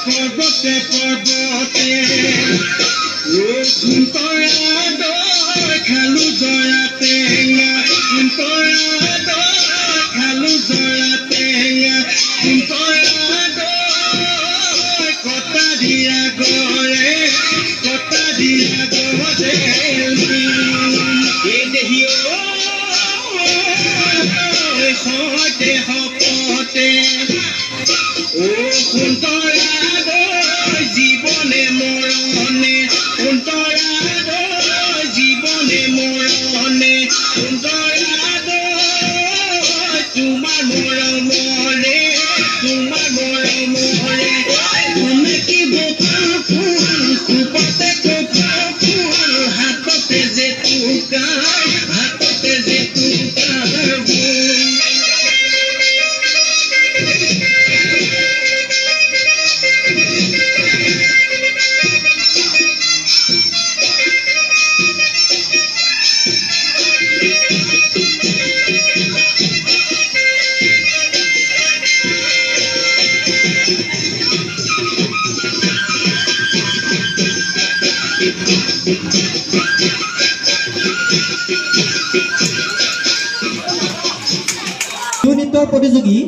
পৰ্বতে পৰ্বতে খালো জয়া টেঙা খালো জয়া টেঙা কটা দিয়া গৰে সহতে শপতে ও সুন্তৰা জীৱনে মৰণে সুন্তৰা জীৱনে মৰণে সুন্তৰা তোমাৰ মৰমৰে তুমি কি বকুল ফুল খুপতে কপৌ ফুল হাততে যে টুকাৰ নৃত্য প্ৰতিযোগী